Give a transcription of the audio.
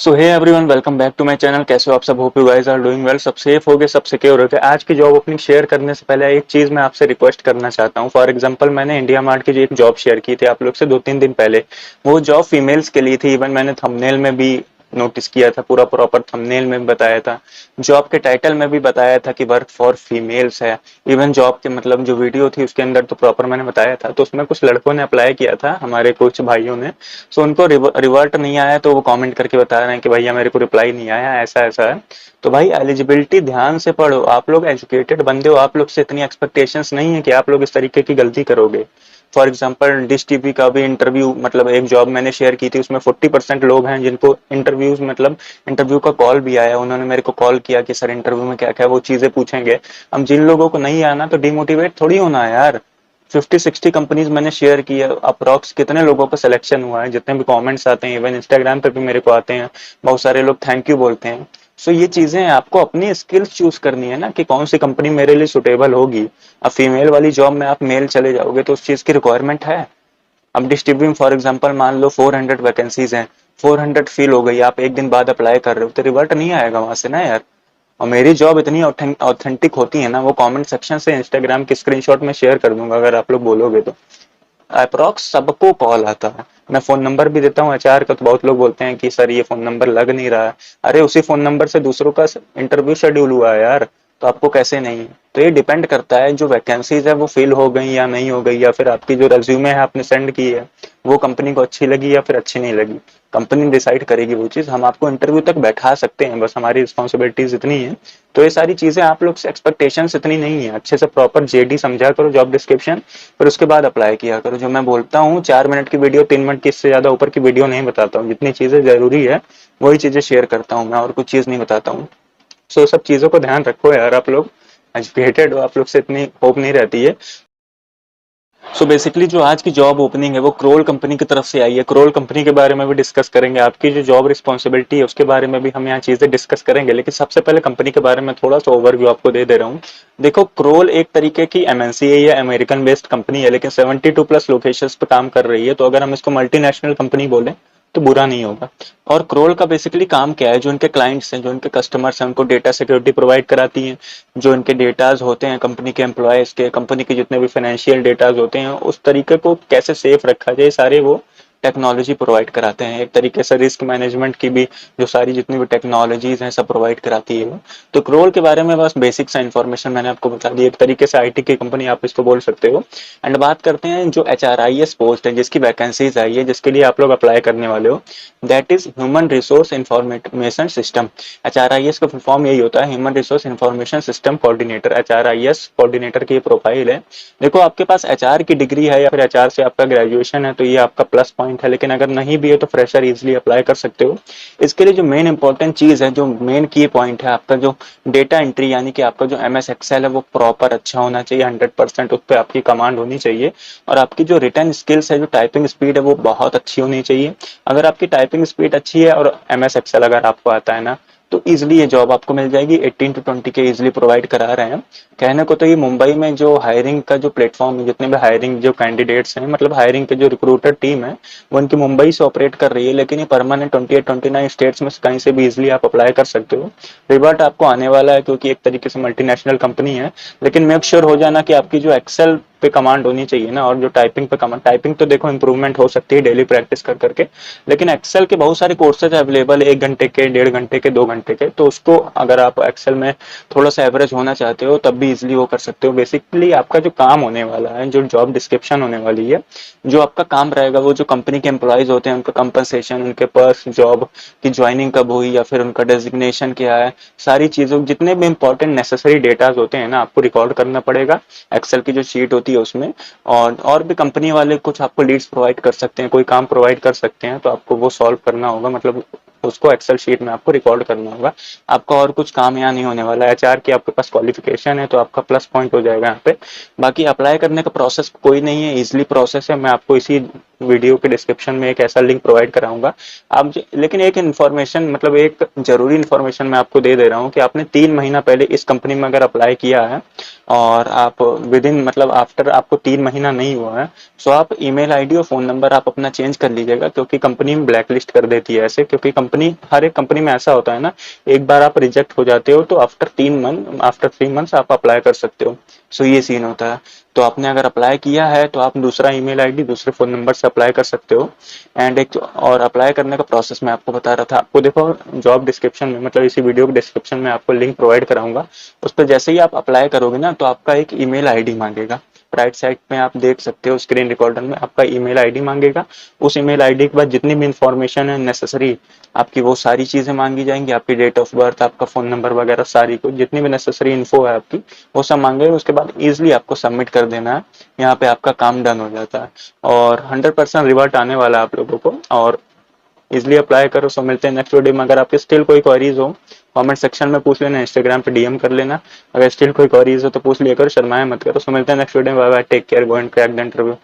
So hey everyone, welcome back to my channel. कैसे हो आप सब? Hope you guys are doing well, सब सेफ होगे, सब सिक्योर होगे। आज की जॉब ओपनिंग शेयर करने से पहले एक चीज मैं आपसे रिक्वेस्ट करना चाहता हूं। फॉर एग्जांपल, मैंने इंडिया मार्ट की जो एक जॉब शेयर की थी आप लोग से 2-3 दिन पहले, वो जॉब फीमेल्स के लिए थी। इवन मैंने थंबनेल में भी नोटिस किया था, पूरा प्रॉपर थंबनेल में बताया था, जॉब के टाइटल में भी बताया था कि वर्क फॉर फीमेल्स है। इवन जॉब के मतलब जो वीडियो थी उसके अंदर तो प्रॉपर मैंने बताया था। तो उसमें कुछ लड़कों ने अप्लाई किया था, हमारे कुछ भाइयों ने। सो उनको रिवर्ट नहीं आया, तो वो कमेंट करके बता रहे हैं कि भैया मेरे को रिप्लाई नहीं आया, ऐसा ऐसा है। तो भाई एलिजिबिलिटी ध्यान से पढ़ो। आप लोग एजुकेटेड बंदे हो, आप लोग से इतनी एक्सपेक्टेशंस नहीं है कि आप लोग इस तरीके की गलती करोगे। फॉर एग्जाम्पल, डिश टीवी का भी इंटरव्यू, मतलब एक जॉब मैंने शेयर की थी, उसमें 40% लोग हैं जिनको इंटरव्यूज मतलब इंटरव्यू का कॉल भी आया। उन्होंने मेरे को कॉल किया कि सर इंटरव्यू में क्या क्या वो चीजें पूछेंगे। हम जिन लोगों को नहीं आना तो डिमोटिवेट थोड़ी होना है यार। 50-60 कंपनीज मैंने शेयर की है, अप्रॉक्स कितने लोगों का सिलेक्शन हुआ है, जितने भी कमेंट्स आते हैं, इवन इंस्टाग्राम पे भी मेरे को आते हैं, बहुत सारे लोग थैंक यू बोलते हैं। सो ये चीजें आपको अपनी स्किल्स चूज करनी है ना, कि कौन सी कंपनी मेरे लिए सुटेबल होगी। अब फीमेल वाली जॉब में आप मेल चले जाओगे तो उस चीज की रिक्वायरमेंट है। अब डिस्ट्रीब्यूटिंग फॉर एग्जांपल मान लो 400 वैकेंसीज हैं, 400 फिल हो गई, आप एक दिन बाद अप्लाई कर रहे हो तो रिवर्ट नहीं आएगा वहां से ना यार। और मेरी जॉब इतनी ऑथेंटिक होती है ना, वो कमेंट सेक्शन से इंस्टाग्राम की स्क्रीनशॉट में शेयर कर दूंगा अगर आप लोग बोलोगे तो। अप्रोक्स सबको कॉल आता है। मैं फोन नंबर भी देता हूँ एचआर का, तो बहुत लोग बोलते हैं कि सर ये फोन नंबर लग नहीं रहा है। अरे उसी फोन नंबर से दूसरों का इंटरव्यू शेड्यूल हुआ है यार, तो आपको कैसे नहीं है? तो ये डिपेंड करता है जो वैकेंसीज है वो फिल हो गई या नहीं हो गई, या फिर आपकी जो रेज्यूमे है आपने सेंड की है वो कंपनी को अच्छी लगी या फिर अच्छी नहीं लगी। कंपनी डिसाइड करेगी वो चीज, हम आपको इंटरव्यू तक बैठा सकते हैं, बस हमारी रिस्पॉन्सिबिलिटीज इतनी है। तो ये सारी चीजें आप लोग से एक्सपेक्टेशंस इतनी नहीं है। अच्छे से प्रॉपर जेडी समझा करो, जॉब डिस्क्रिप्शन, फिर उसके बाद अप्लाई किया करो। जो मैं बोलता हूँ 4 मिनट की वीडियो, 3 मिनट की इससे ज्यादा ऊपर की वीडियो नहीं बताता हूँ। जितनी चीजें जरूरी है वही चीजें शेयर करता हूँ मैं, और कुछ चीज नहीं बताता हूँ। सो सब चीजों को ध्यान रखो यार, आप लोग एजुकेटेड हो, आप लोग से इतनी होप नहीं रहती है। सो बेसिकली जो आज की जॉब ओपनिंग है वो क्रोल कंपनी की तरफ से आई है। क्रोल कंपनी के बारे में भी डिस्कस करेंगे, आपकी जो जॉब रिस्पॉन्सिबिलिटी है उसके बारे में भी हम यहाँ चीजें डिस्कस करेंगे। लेकिन सबसे पहले कंपनी के बारे में थोड़ा सा ओवरव्यू आपको दे दे रहा हूँ। देखो, क्रोल एक तरीके की एमएनसी है, ये अमेरिकन बेस्ड कंपनी है, लेकिन 72+ लोकेशंस पे काम कर रही है। तो अगर हम इसको मल्टीनेशनल कंपनी बोले तो बुरा नहीं होगा। और क्रोल का बेसिकली काम क्या है, जो इनके क्लाइंट्स हैं, जो इनके कस्टमर्स हैं, उनको डेटा सिक्योरिटी प्रोवाइड कराती है। जो इनके डेटाज होते हैं कंपनी के एम्प्लॉयज के, कंपनी के जितने भी फाइनेंशियल डेटाज होते हैं, उस तरीके को कैसे सेफ रखा जाए, सारे वो टेक्नोलॉजी प्रोवाइड कराते हैं। एक तरीके से रिस्क मैनेजमेंट की भी जो सारी जितनी भी टेक्नोलॉजीज हैं सब प्रोवाइड कराती है वो। तो क्रोल के बारे में बस बेसिक सा इन्फॉर्मेशन मैंने आपको बता दी। एक तरीके से आईटी की कंपनी आप इसको बोल सकते हो। एंड बात करते हैं जो एचआरआईएस पोस्ट है जिसकी वैकेंसीज आई है, जिसके लिए आप लोग अप्लाई करने वाले हो, that is human resource information system. HRIS का फुल फॉर्म यही होता है, human resource information system coordinator. HRIS coordinator की ये प्रोफाइल है। देखो, आपके पास एचआर की डिग्री है या फिर एचआर से आपका ग्रेजुएशन है तो ये आपका प्लस पॉइंट है, लेकिन अगर नहीं भी है तो फ्रेशर इजिली अप्लाई कर सकते हो। इसके लिए जो मेन इंपॉर्टेंट चीज है, जो मेन की पॉइंट है, आपका जो डेटा एंट्री यानी कि आपका जो एमएस एक्सेल है वो प्रॉपर अच्छा होना चाहिए, 100% उस पर आपकी कमांड होनी चाहिए। और आपकी जो रिटर्न स्किल्स है, जो टाइपिंग स्पीड है वो बहुत अच्छी होनी चाहिए। अगर आपकी टाइपिंग स्पीड अच्छी है और एमएस एक्सेल अगर आपको आता है ना, तो इजिली ये जॉब आपको मिल जाएगी। 18 to 20 के इजिली प्रोवाइड करा रहे हैं। कहने को तो ये मुंबई में जो हायरिंग का जो प्लेटफॉर्म है, जितने भी हायरिंग जो कैंडिडेट्स हैं, मतलब हायरिंग के जो रिक्रूटर टीम है, वो इनकी मुंबई से ऑपरेट कर रही है। लेकिन ये परमानेंट 28-29 स्टेट्स में कहीं से भी इजिली आप अप्लाई कर सकते हो। रिवर्ट आपको आने वाला है क्योंकि एक तरीके से मल्टीनेशनल कंपनी है। लेकिन मेक श्योर हो जाना कि आपकी जो एक्सेल पे कमांड होनी चाहिए ना, और जो टाइपिंग पे कमांड, टाइपिंग तो देखो इंप्रूवमेंट हो सकती है डेली प्रैक्टिस कर करके। लेकिन एक्सेल के बहुत सारे कोर्सेज अवेलेबल है, 1 घंटे के, 1.5 घंटे के, 2 घंटे के। तो उसको अगर आप एक्सेल में थोड़ा सा एवरेज होना चाहते हो तब भी इजिली वो कर सकते हो। बेसिकली आपका जो काम होने वाला है, जो जॉब डिस्क्रिप्शन होने वाली है, जो आपका काम रहेगा, वो जो कंपनी के एम्प्लॉयज होते हैं उनका कंपनसेशन, उनके पर्स, जॉब की ज्वाइनिंग कब हुई या फिर उनका डेजिग्नेशन क्या है, सारी चीजों, जितने भी इंपॉर्टेंट नेसेसरी डेटाज होते हैं ना, आपको रिकॉर्ड करना पड़ेगा एक्सेल की जो शीट होती है उसमें। और भी कंपनी वाले कुछ आपको लीड्स प्रोवाइड कर सकते हैं, कोई काम प्रोवाइड कर सकते हैं, तो आपको वो सॉल्व करना होगा, मतलब उसको एक्सेल शीट में आपको रिकॉर्ड करना होगा। आपका और कुछ काम यहाँ नहीं होने वाला है। एचआर की आपके पास क्वालिफिकेशन है तो आपका प्लस पॉइंट हो जाएगा यहाँ पे। बाकी अप्लाई करने का प्रोसेस कोई नहीं है, इजिली प्रोसेस है। मैं आपको इसी वीडियो के डिस्क्रिप्शन में एक ऐसा लिंक प्रोवाइड कराऊंगा आप लेकिन एक इन्फॉर्मेशन मतलब एक जरूरी इन्फॉर्मेशन मैं आपको दे रहा हूँ कि आपने 3 महीना पहले इस कंपनी में अगर अप्लाई किया है और आप विद इन मतलब आफ्टर आपको 3 महीना नहीं हुआ है, सो आप ईमेल आईडी और फोन नंबर आप अपना चेंज कर लीजिएगा, क्योंकि कंपनी में ब्लैक लिस्ट कर देती है ऐसे, क्योंकि कंपनी हर एक कंपनी में ऐसा होता है ना, एक बार आप रिजेक्ट हो जाते हो तो आफ्टर 3 मंथ्स आप अप्लाई कर सकते हो। सो ये सीन होता है। तो आपने अगर अप्लाई किया है तो आप दूसरा ईमेल आईडी दूसरे फोन नंबर से अप्लाई कर सकते हो। एंड एक और अप्लाई करने का प्रोसेस मैं आपको बता रहा था, आपको देखो जॉब डिस्क्रिप्शन में मतलब इसी वीडियो के डिस्क्रिप्शन में आपको लिंक प्रोवाइड कराऊंगा, उस पर जैसे ही आप अप्लाई करोगे ना तो आपका एक ईमेल आईडी मांगेगा। राइट साइड में आप देख सकते हो स्क्रीन रिकॉर्डर में आपका ईमेल आईडी मांगेगा। उस ईमेल आईडी के बाद जितनी भी इंफॉर्मेशन है नेसेसरी आपकी वो सारी चीजें मांगी जाएंगी, आपकी डेट ऑफ बर्थ, आपका फोन नंबर वगैरह सारी को जितनी भी नेसेसरी इन्फो है आपकी वो सब मांगेगा। उसके बाद इजिली आपको सबमिट कर देना है, यहाँ पे आपका काम डन हो जाता है और 100% रिवर्ट आने वाला है आप लोगों को। और इजिली अप्लाई करो। सो मिलते हैं नेक्स्ट वीडियो में। अगर आपके स्टिल कोई क्वेरीज हो कमेंट सेक्शन में पूछ लेना, इंस्टाग्राम पे डीएम कर लेना। अगर स्टिल कोई क्वेरीज हो तो पूछ लिया करो, शर्माए मत करो। सो मिलते हैं नेक्स्ट वीडियो में। Bye bye, take care, go and crack the interview.